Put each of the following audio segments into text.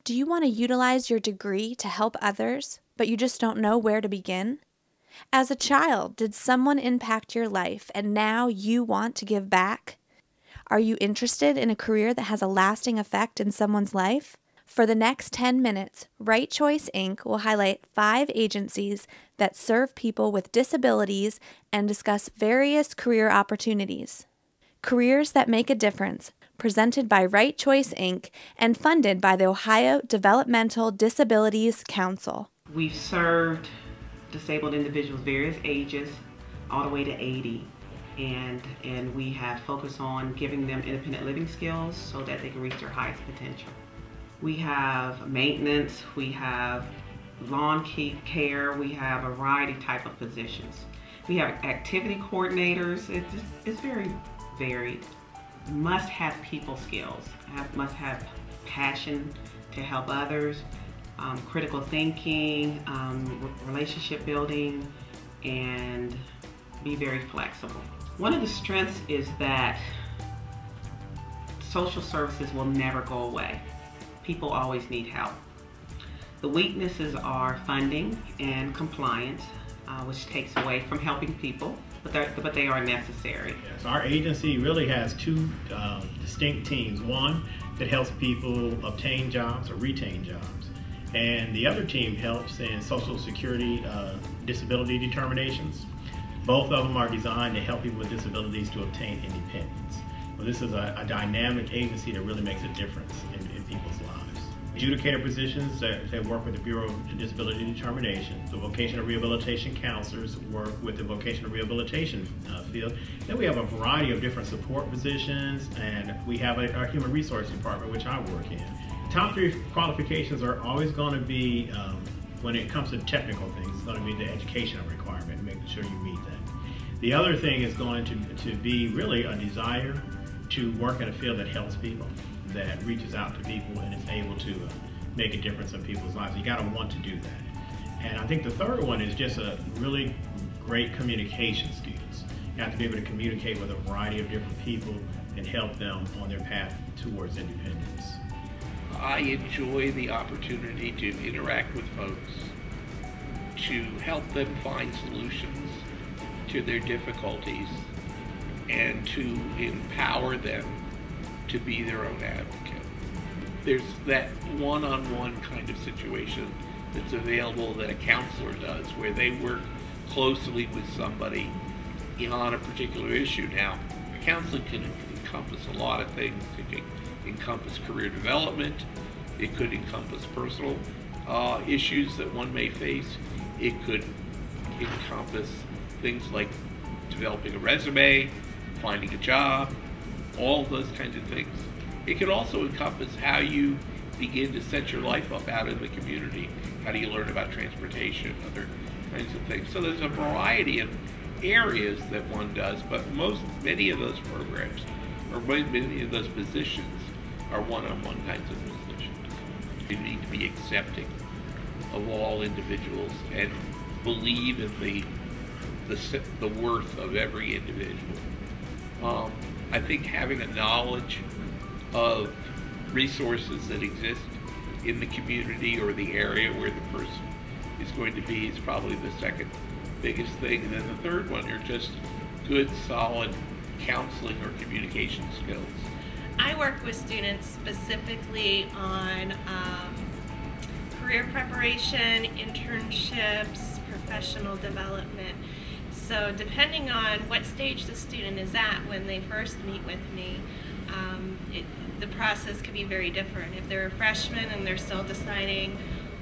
Do you want to utilize your degree to help others, but you just don't know where to begin? As a child, did someone impact your life and now you want to give back? Are you interested in a career that has a lasting effect in someone's life? For the next 10 minutes, Right Choice Inc. will highlight 5 agencies that serve people with disabilities and discuss various career opportunities. Careers that Make a Difference, presented by Right Choice Inc. and funded by the Ohio Developmental Disabilities Council. We've served disabled individuals various ages, all the way to 80, and we have focused on giving them independent living skills so that they can reach their highest potential. We have maintenance, we have lawn care, we have a variety type of positions. We have activity coordinators. It's very varied. Must have people skills, must have passion to help others, critical thinking, relationship building, and be very flexible. One of the strengths is that social services will never go away. People always need help. The weaknesses are funding and compliance, which takes away from helping people, but they are necessary. Yes, our agency really has 2 distinct teams. One that helps people obtain jobs or retain jobs, and the other team helps in Social Security disability determinations. Both of them are designed to help people with disabilities to obtain independence. Well, this is a dynamic agency that really makes a difference in people's lives. Adjudicator positions that work with the Bureau of Disability Determination. The vocational rehabilitation counselors work with the vocational rehabilitation field. Then we have a variety of different support positions, and we have our human resource department, which I work in. Top 3 qualifications are always going to be, when it comes to technical things, it's going to be the educational requirement, making sure you meet that. The other thing is going to be really a desire to work in a field that helps people, that reaches out to people and is able to make a difference in people's lives. You got to want to do that. And I think the third one is just a really great communication skills. You have to be able to communicate with a variety of different people and help them on their path towards independence. I enjoy the opportunity to interact with folks, to help them find solutions to their difficulties, and to empower them to be their own advocate. There's that one-on-one kind of situation that's available that a counselor does, where they work closely with somebody on a particular issue. Now, counseling can encompass a lot of things. It can encompass career development. It could encompass personal issues that one may face. It could encompass things like developing a resume, finding a job, all those kinds of things. It could also encompass how you begin to set your life up out in the community. How do you learn about transportation, other kinds of things. So there's a variety of areas that one does, but many of those programs, or many of those positions, are one-on-one kinds of positions. You need to be accepting of all individuals and believe in the worth of every individual. I think having a knowledge of resources that exist in the community or the area where the person is going to be is probably the second biggest thing. And then the third one are just good, solid counseling or communication skills. I work with students specifically on career preparation, internships, professional development. So depending on what stage the student is at when they first meet with me, the process can be very different. If they're a freshman and they're still deciding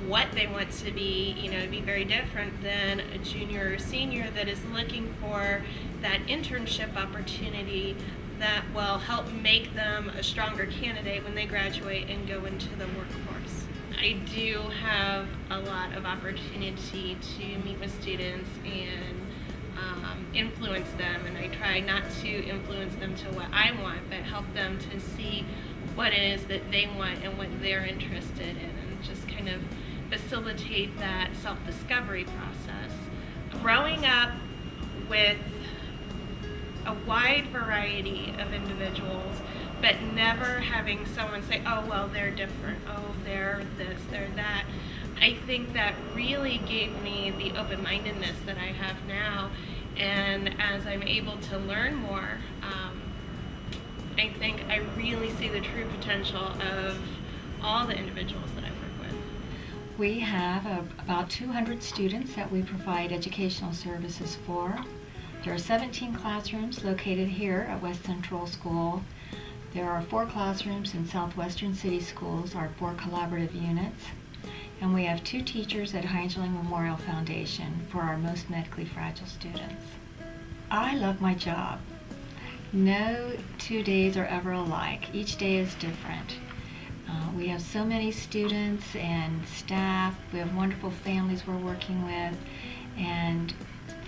what they want to be, it'd be very different than a junior or senior that is looking for that internship opportunity that will help make them a stronger candidate when they graduate and go into the workforce. I do have a lot of opportunity to meet with students and influence them, and I try not to influence them to what I want, but help them to see what it is that they want and what they're interested in, and just kind of facilitate that self-discovery process. Growing up with a wide variety of individuals, but never having someone say, oh, well, they're different, oh, they're this, they're that. I think that really gave me the open-mindedness that I have now, and as I'm able to learn more, I think I really see the true potential of all the individuals that I work with. We have about 200 students that we provide educational services for. There are 17 classrooms located here at West Central School. There are 4 classrooms in Southwestern City Schools, our 4 collaborative units. And we have 2 teachers at Heinzling Memorial Foundation for our most medically fragile students. I love my job. No 2 days are ever alike. Each day is different. We have so many students and staff. We have wonderful families we're working with, and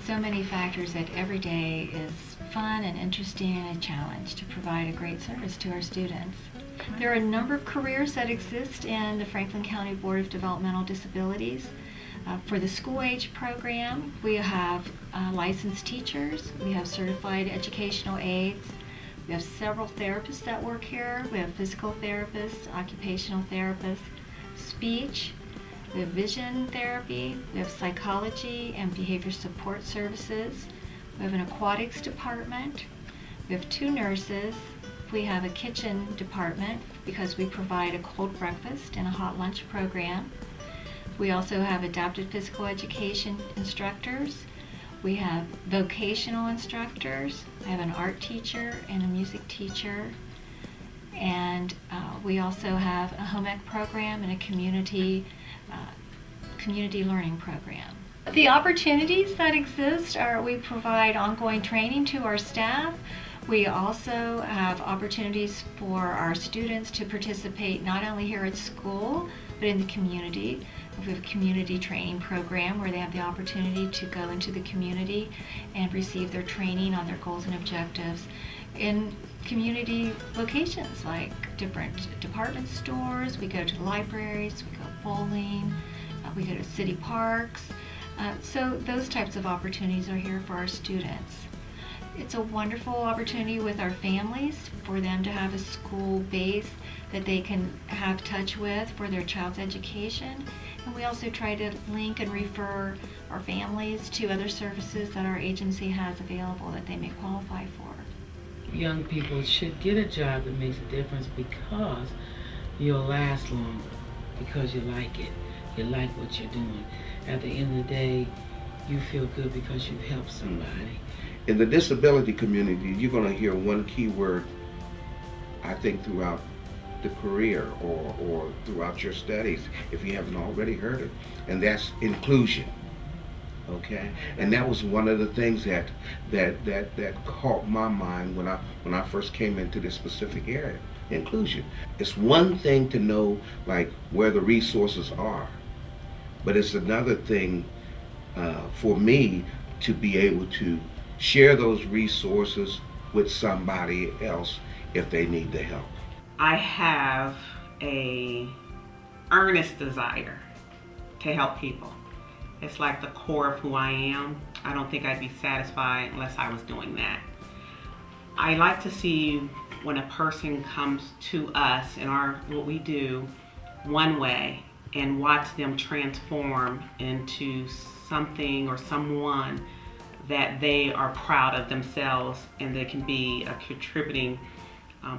so many factors that every day is fun and interesting and a challenge to provide a great service to our students. There are a number of careers that exist in the Franklin County Board of Developmental Disabilities. For the school age program, we have licensed teachers, we have certified educational aides, we have several therapists that work here. We have physical therapists, occupational therapists, speech, we have vision therapy, we have psychology and behavior support services, we have an aquatics department, we have 2 nurses, we have a kitchen department because we provide a cold breakfast and a hot lunch program. We also have adapted physical education instructors. We have vocational instructors. I have an art teacher and a music teacher. And we also have a home ec program and a community learning program. The opportunities that exist are we provide ongoing training to our staff. We also have opportunities for our students to participate not only here at school, but in the community. We have a community training program where they have the opportunity to go into the community and receive their training on their goals and objectives in community locations like different department stores. We go to libraries, we go bowling, we go to city parks. So those types of opportunities are here for our students. It's a wonderful opportunity with our families for them to have a school base that they can have touch with for their child's education. And we also try to link and refer our families to other services that our agency has available that they may qualify for. Young people should get a job that makes a difference because you'll last longer, because you like it. You like what you're doing. At the end of the day, you feel good because you've helped somebody. In the disability community, you're going to hear one key word, I think, throughout the career or throughout your studies, if you haven't already heard it, and that's inclusion. Okay, and that was one of the things that caught my mind when I first came into this specific area. Inclusion. It's one thing to know like where the resources are, but it's another thing for me to be able to share those resources with somebody else if they need the help. I have a earnest desire to help people. It's like the core of who I am. I don't think I'd be satisfied unless I was doing that. I like to see when a person comes to us and what we do one way and watch them transform into something or someone that they are proud of themselves and they can be a contributing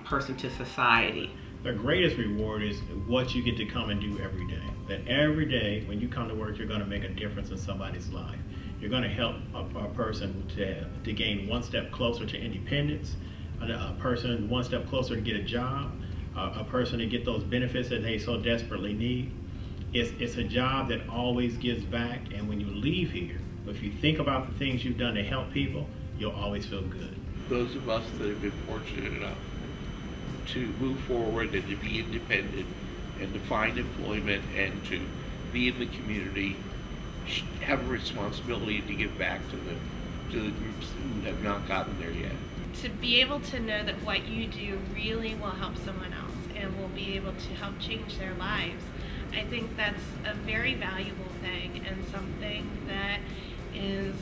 person to society. The greatest reward is what you get to come and do every day. That every day when you come to work, you're going to make a difference in somebody's life. You're going to help a person to gain one step closer to independence, a person one step closer to get a job, a person to get those benefits that they so desperately need. It's a job that always gives back, and when you leave here, if you think about the things you've done to help people, you'll always feel good. Those of us that have been fortunate enough to move forward and to be independent and to find employment and to be in the community have a responsibility to give back to the groups who have not gotten there yet. To be able to know that what you do really will help someone else and will be able to help change their lives, I think that's a very valuable thing and something that is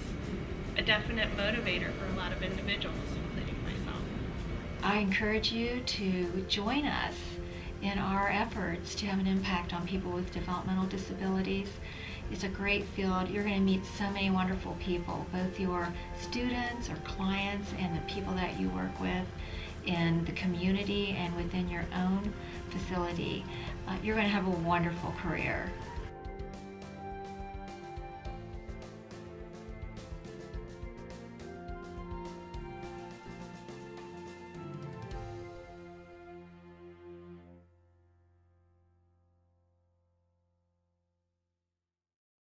a definite motivator for a lot of individuals, including myself. I encourage you to join us in our efforts to have an impact on people with developmental disabilities. It's a great field. You're going to meet so many wonderful people, both your students or clients and the people that you work with in the community and within your own facility. You're going to have a wonderful career.